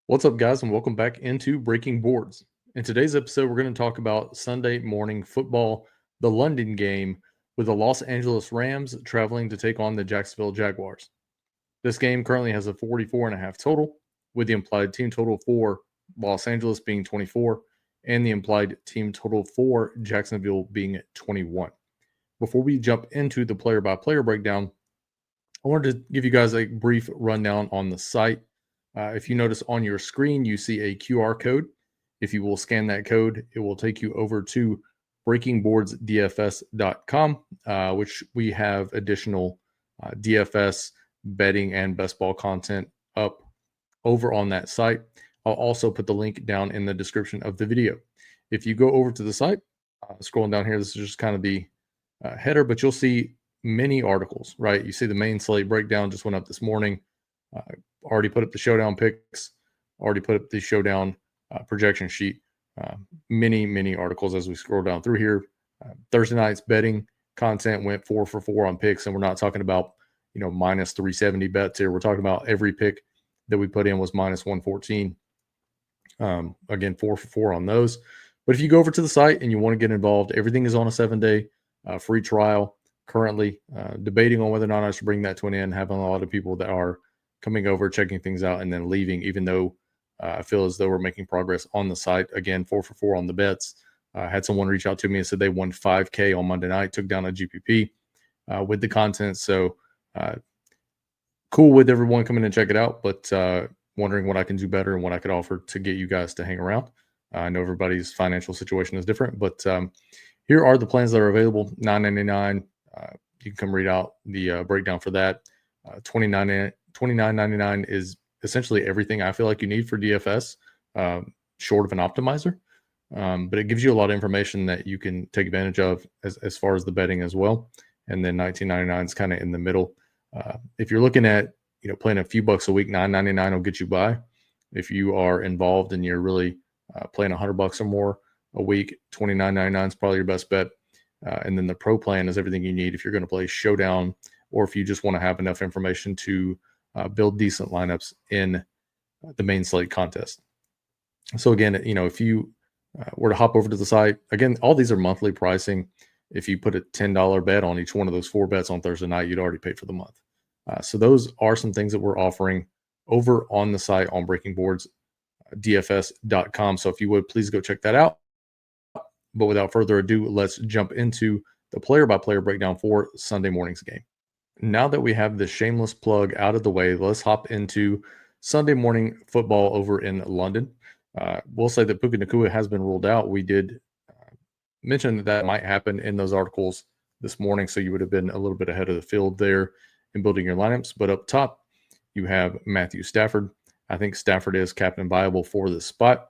What's up, guys, and welcome back into Breaking Boards. In today's episode, we're going to talk about Sunday morning football, the London game, with the Los Angeles Rams traveling to take on the Jacksonville Jaguars. This game currently has a 44.5 total, with the implied team total for Los Angeles being 24 and the implied team total for Jacksonville being 21. Before we jump into the player-by-player breakdown, I wanted to give you guys a brief rundown on the site. If you notice on your screen, you see a QR code. If you will scan that code, it will take you over to breakingboardsdfs.com, which we have additional DFS betting and best ball content up over on that site. I'll also put the link down in the description of the video. If you go over to the site, scrolling down here, this is just kind of the header, but you'll see many articles, right? You see the main slate breakdown just went up this morning. Already put up the showdown picks, already put up the showdown projection sheet. Many articles as we scroll down through here. Thursday night's betting content went 4 for 4 on picks, and we're not talking about minus 370 bets here. We're talking about every pick that we put in was minus 114. Again, 4 for 4 on those. But if you go over to the site and you want to get involved, everything is on a 7-day free trial. Currently debating on whether or not I should bring that to an end. Having a lot of people that are coming over, checking things out, and then leaving, even though I feel as though we're making progress on the site. Again, 4 for 4 on the bets. Had someone reach out to me and said they won $5K on Monday night, took down a GPP with the content. So cool with everyone coming and check it out, but wondering what I can do better and what I could offer to get you guys to hang around. I know everybody's financial situation is different, but here are the plans that are available. $9.99. You can come read out the breakdown for that. $29.99 is essentially everything I feel like you need for DFS, short of an optimizer. But it gives you a lot of information that you can take advantage of as far as the betting as well. And then $19.99 is kind of in the middle. If you're looking at playing a few bucks a week, $9.99 will get you by. If you are involved and you're really playing $100 or more a week, $29.99 is probably your best bet. And then the pro plan is everything you need if you're going to play showdown, or if you just want to have enough information to build decent lineups in the main slate contest. So again, if you were to hop over to the site, again, all these are monthly pricing. If you put a $10 bet on each one of those 4 bets on Thursday night, you'd already pay for the month. So those are some things that we're offering over on the site on breakingboardsdfs.com. So if you would, please go check that out. But without further ado, let's jump into the player-by-player breakdown for Sunday morning's game. Now that we have the shameless plug out of the way, let's hop into Sunday morning football over in London. We'll say that Puka Nacua has been ruled out. We did mention that might happen in those articles this morning, so you would have been a little bit ahead of the field there in building your lineups. But up top, you have Matthew Stafford. I think Stafford is captain viable for this spot.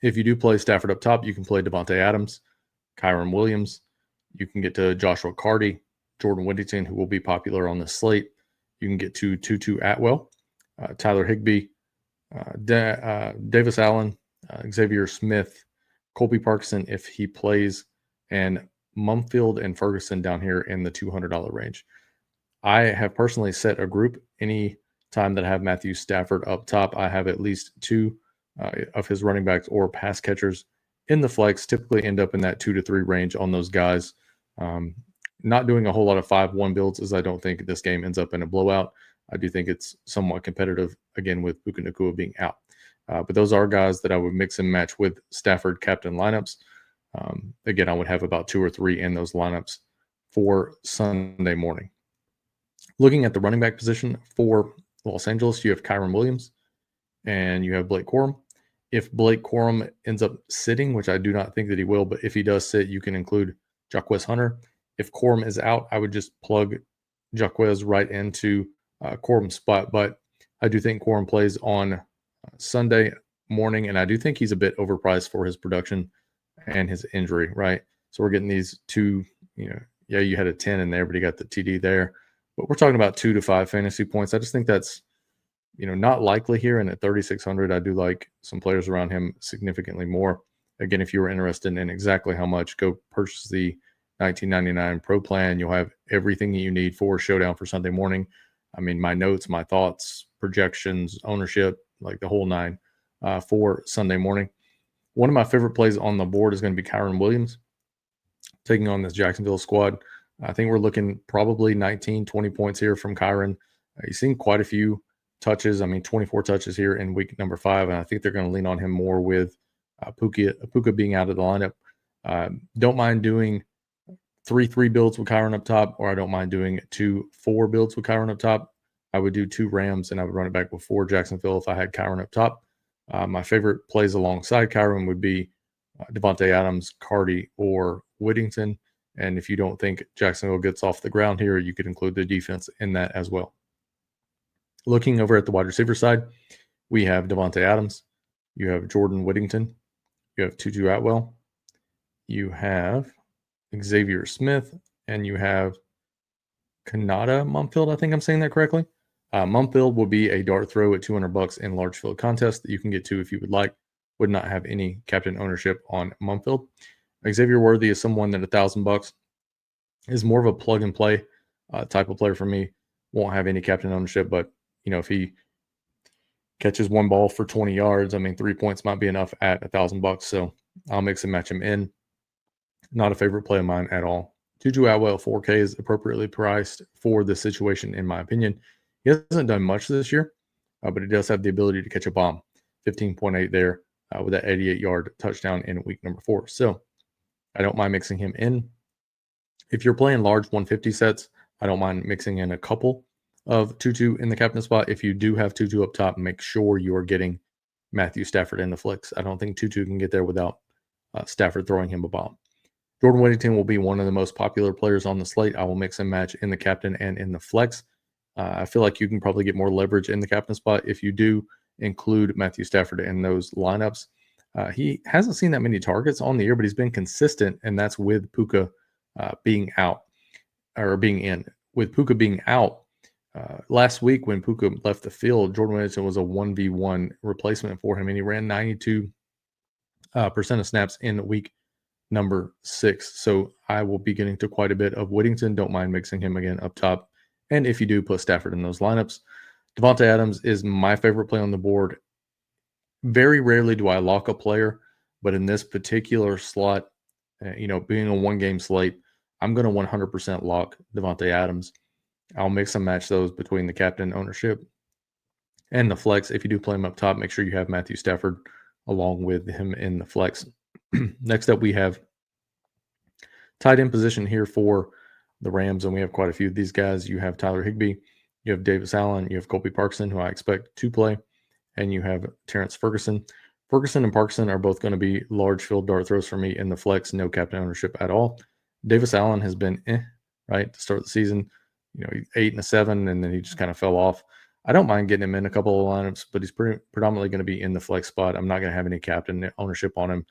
If you do play Stafford up top, you can play Devontae Adams, Kyron Williams. You can get to Joshua Carty, Jordan Whittington, who will be popular on the slate. You can get to Tutu Atwell, Tyler Higbee, Davis Allen, Xavier Smith, Colby Parkinson if he plays, and Mumfield and Ferguson down here in the $200 range. I have personally set a group. Any time that I have Matthew Stafford up top, I have at least 2 of his running backs or pass catchers in the flex, typically end up in that 2 to 3 range on those guys. Not doing a whole lot of 5-1 builds, as I don't think this game ends up in a blowout. I do think it's somewhat competitive, again, with Puka Nacua being out. But those are guys that I would mix and match with Stafford captain lineups. Again, I would have about 2 or 3 in those lineups for Sunday morning. Looking at the running back position for Los Angeles, you have Kyron Williams and you have Blake Corum. If Blake Corum ends up sitting, which I do not think that he will, but if he does sit, you can include Jaquez Hunter. If Corum is out, I would just plug Jaquez right into Corum's spot. But I do think Corum plays on Sunday morning, and I do think he's a bit overpriced for his production and his injury, right? So we're getting these 2, you had a 10 in there, but he got the TD there. But we're talking about 2 to 5 fantasy points. I just think that's not likely here. And at 3,600, I do like some players around him significantly more. Again, if you were interested in exactly how much, go purchase the $19.99 Pro plan. You'll have everything you need for Showdown for Sunday morning. I mean, my notes, my thoughts, projections, ownership, like the whole nine for Sunday morning. One of my favorite plays on the board is going to be Kyron Williams taking on this Jacksonville squad. I think we're looking probably 19, 20 points here from Kyron. He's seen quite a few touches. I mean, 24 touches here in week number 5, and I think they're going to lean on him more with Puka being out of the lineup. Don't mind doing 3-3 builds with Kyron up top, or I don't mind doing 2-4 builds with Kyron up top. I would do 2 Rams, and I would run it back with 4 Jacksonville if I had Kyron up top. My favorite plays alongside Kyron would be Devontae Adams, Cardi, or Whittington. And if you don't think Jacksonville gets off the ground here, you could include the defense in that as well. Looking over at the wide receiver side, we have Devontae Adams. You have Jordan Whittington. You have Tutu Atwell. You have Xavier Smith. And you have Kanata Mumfield. I think I'm saying that correctly. Mumfield will be a dart throw at $200 in large field contest that you can get to if you would like. Would not have any captain ownership on Mumfield. Xavier Worthy is someone that $1,000 is more of a plug and play type of player for me. Won't have any captain ownership, but if he catches one ball for 20 yards, I mean, 3 points might be enough at $1,000. So I'll mix and match him in. Not a favorite play of mine at all. Tutu Atwell 4K is appropriately priced for this situation, in my opinion. He hasn't done much this year, but he does have the ability to catch a bomb. 15.8 there with that 88-yard touchdown in week number 4. So I don't mind mixing him in. If you're playing large 150 sets, I don't mind mixing in a couple of Tutu in the captain spot. If you do have Tutu up top, make sure you are getting Matthew Stafford in the flex. I don't think Tutu can get there without Stafford throwing him a bomb. Jordan Whittington will be one of the most popular players on the slate. I will mix and match in the captain and in the flex. I feel like you can probably get more leverage in the captain spot if you do include Matthew Stafford in those lineups. He hasn't seen that many targets on the year, but he's been consistent, and that's with Puka being out or being in. With Puka being out, last week when Puka left the field, Jordan Whittington was a 1v1 replacement for him, and he ran 92% of snaps in week number 6. So I will be getting to quite a bit of Whittington. Don't mind mixing him again up top. And if you do, put Stafford in those lineups. Devontae Adams is my favorite play on the board. Very rarely do I lock a player, but in this particular slot, being a one-game slate, I'm going to 100% lock Devontae Adams. I'll mix and match those between the captain ownership and the flex. If you do play him up top, make sure you have Matthew Stafford along with him in the flex. Next up, we have tight end position here for the Rams, and we have quite a few of these guys. You have Tyler Higbee, you have Davis Allen, you have Colby Parkinson, who I expect to play, and you have Terrence Ferguson. Ferguson and Parkinson are both going to be large field dart throws for me in the flex, no captain ownership at all. Davis Allen has been right to start the season. 8 and a 7, and then he just kind of fell off. I don't mind getting him in a couple of lineups, but he's predominantly going to be in the flex spot. I'm not going to have any captain ownership on him.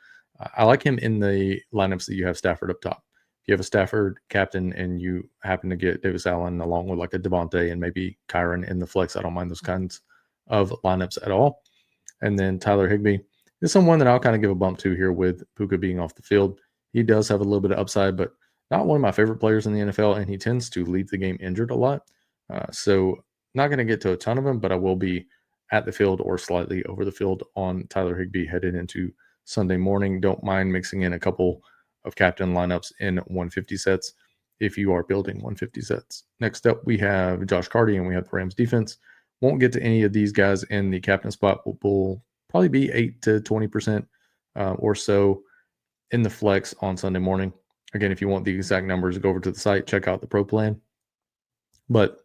I like him in the lineups that you have Stafford up top. If you have a Stafford captain and you happen to get Davis Allen along with like a Devontae and maybe Kyron in the flex, I don't mind those kinds of lineups at all. And then Tyler Higbee is someone that I'll kind of give a bump to here with Puka being off the field. He does have a little bit of upside, but not one of my favorite players in the NFL, and he tends to leave the game injured a lot. So not going to get to a ton of them, but I will be at the field or slightly over the field on Tyler Higbee headed into Sunday morning. Don't mind mixing in a couple of captain lineups in 150 sets if you are building 150 sets. Next up, we have Josh Cardi, and we have the Rams defense. Won't get to any of these guys in the captain spot. Will probably be 8 to 20% or so in the flex on Sunday morning. Again, if you want the exact numbers, go over to the site, check out the pro plan. But,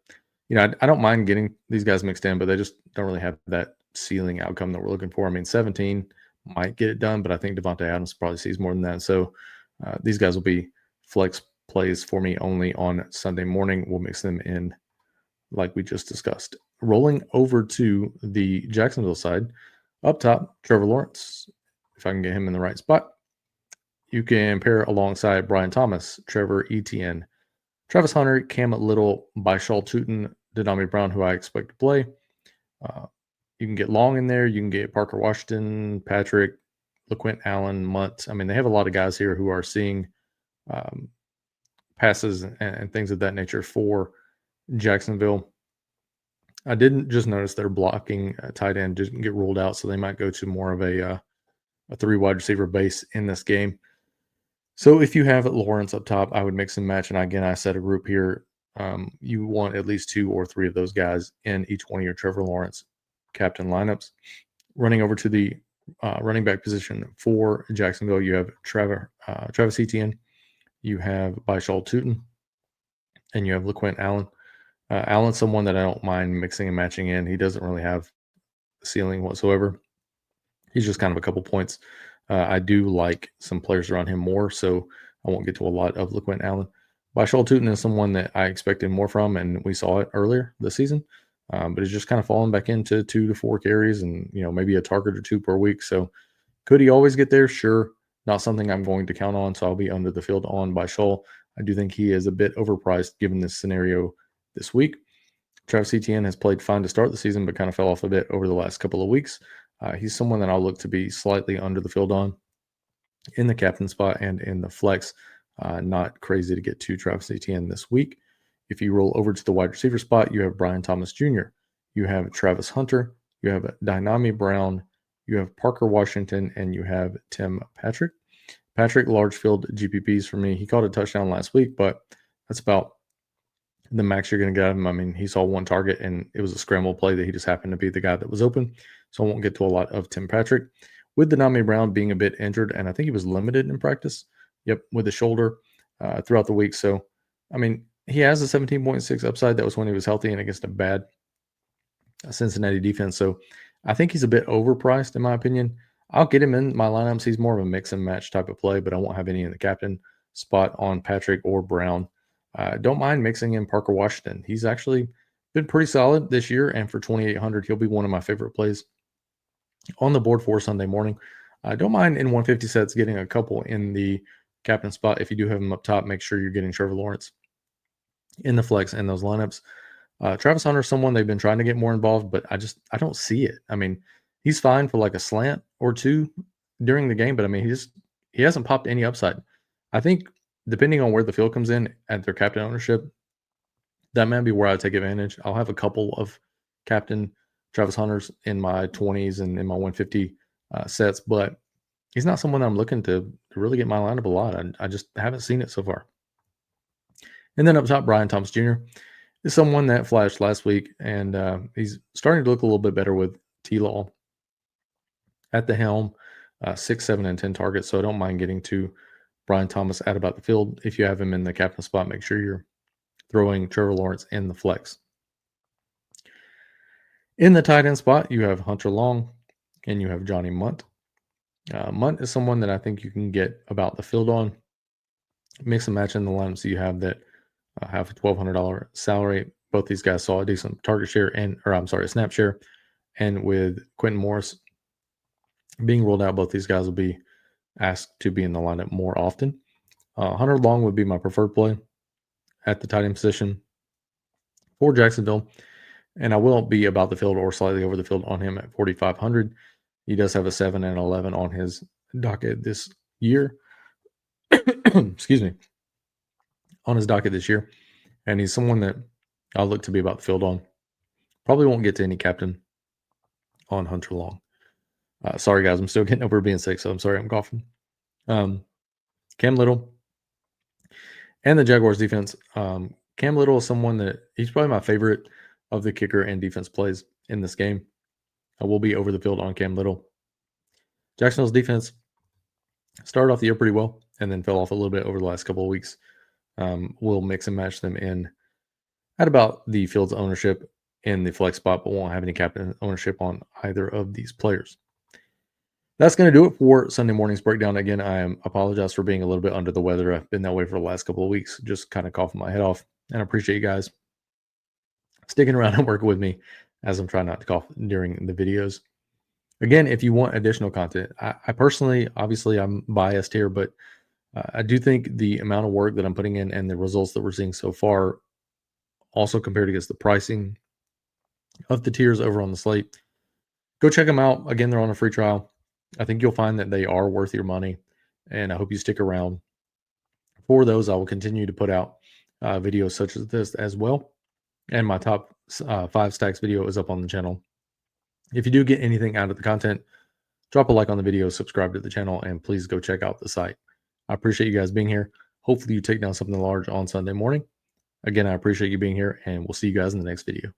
I don't mind getting these guys mixed in, but they just don't really have that ceiling outcome that we're looking for. I mean, 17 might get it done, but I think Devontae Adams probably sees more than that. So these guys will be flex plays for me only on Sunday morning. We'll mix them in like we just discussed. Rolling over to the Jacksonville side, up top, Trevor Lawrence, if I can get him in the right spot. You can pair alongside Brian Thomas, Trevor Etienne, Travis Hunter, Cam Little, Bishal Tootin, Denami Brown, who I expect to play. You can get Long in there. You can get Parker Washington, Patrick, LaQuint Allen, Munt. I mean, they have a lot of guys here who are seeing passes and things of that nature for Jacksonville. I didn't just notice their blocking tight end didn't get ruled out, so they might go to more of a 3 wide receiver base in this game. So if you have Lawrence up top, I would mix and match. And again, I set a group here. You want at least 2 or 3 of those guys in each one of your Trevor Lawrence captain lineups. Running over to the running back position for Jacksonville, you have Travis Etienne, you have Bishal Tootin, and you have LaQuint Allen. Allen's someone that I don't mind mixing and matching in. He doesn't really have a ceiling whatsoever. He's just kind of a couple points. I do like some players around him more, so I won't get to a lot of LaQuint Allen. Bishal Tootin is someone that I expected more from, and we saw it earlier this season. But he's just kind of fallen back into 2 to 4 carries and, maybe a target or 2 per week. So could he always get there? Sure. Not something I'm going to count on, so I'll be under the field on Bishal. I do think he is a bit overpriced given this scenario this week. Travis Etienne has played fine to start the season, but kind of fell off a bit over the last couple of weeks. He's someone that I'll look to be slightly under the field on in the captain spot and in the flex. Not crazy to get to Travis Etienne this week. If you roll over to the wide receiver spot, you have Brian Thomas Jr., you have Travis Hunter, you have Dynami Brown, you have Parker Washington, and you have Tim Patrick. Patrick, large field GPPs for me. He caught a touchdown last week, but that's about the max you're going to get out of him. I mean, he saw one target, and it was a scramble play that he just happened to be the guy that was open. So I won't get to a lot of Tim Patrick. With Dynami Brown being a bit injured, and I think he was limited in practice. Yep, with the shoulder throughout the week. So, I mean, he has a 17.6 upside. That was when he was healthy and against a bad Cincinnati defense. So I think he's a bit overpriced, in my opinion. I'll get him in my lineups. He's more of a mix and match type of play, but I won't have any in the captain spot on Patrick or Brown. Don't mind mixing in Parker Washington. He's actually been pretty solid this year, and for 2,800, he'll be one of my favorite plays on the board for Sunday morning. I don't mind in 150 sets getting a couple in the captain spot. If you do have him up top, make sure you're getting Trevor Lawrence in the flex and those lineups. Travis Hunter is someone they've been trying to get more involved, but I don't see it. I mean, he's fine for like a slant or 2 during the game, but I mean, he hasn't popped any upside. I think depending on where the field comes in at their captain ownership, that might be where I take advantage. I'll have a couple of captain Travis Hunters in my 20s and in my 150 sets, but he's not someone I'm looking to really get my lineup a lot. I just haven't seen it so far. And then up top, Brian Thomas Jr. is someone that flashed last week, and he's starting to look a little bit better with T-Law at the helm, 6, 7, and 10 targets. So I don't mind getting to Brian Thomas at about the field. If you have him in the captain spot, make sure you're throwing Trevor Lawrence in the flex. In the tight end spot, you have Hunter Long and you have Johnny Munt. Munt is someone that I think you can get about the field on. Mix and match in the lineups you have that have a $1,200 salary. Both these guys saw a decent target share a snap share. And with Quentin Morris being ruled out, both these guys will be asked to be in the lineup more often. Hunter Long would be my preferred play at the tight end position for Jacksonville. And I will be about the field or slightly over the field on him at 4,500. He does have a 7 and 11 on his docket this year. Excuse me. On his docket this year. And he's someone that I'll look to be about the field on. Probably won't get to any captain on Hunter Long. Sorry, guys. I'm still getting over being sick, so I'm sorry I'm coughing. Cam Little and the Jaguars defense. Cam Little is someone that he's probably my favorite of the kicker and defense plays in this game. I will be over the field on Cam Little. Jacksonville's defense started off the year pretty well and then fell off a little bit over the last couple of weeks. We'll mix and match them in at about the field's ownership in the flex spot, but won't have any captain ownership on either of these players. That's going to do it for Sunday morning's breakdown. Again, I apologize for being a little bit under the weather. I've been that way for the last couple of weeks, just kind of coughing my head off. And I appreciate you guys sticking around and working with me as I'm trying not to cough during the videos. Again, if you want additional content, I personally, obviously I'm biased here, but I do think the amount of work that I'm putting in and the results that we're seeing so far, also compared against the pricing of the tiers over on the slate, go check them out. Again, they're on a free trial. I think you'll find that they are worth your money, and I hope you stick around for those. I will continue to put out videos such as this as well. And my top 5 stacks video is up on the channel. If you do get anything out of the content, drop a like on the video, subscribe to the channel, and please go check out the site. I appreciate you guys being here. Hopefully you take down something large on Sunday morning. Again, I appreciate you being here, and we'll see you guys in the next video.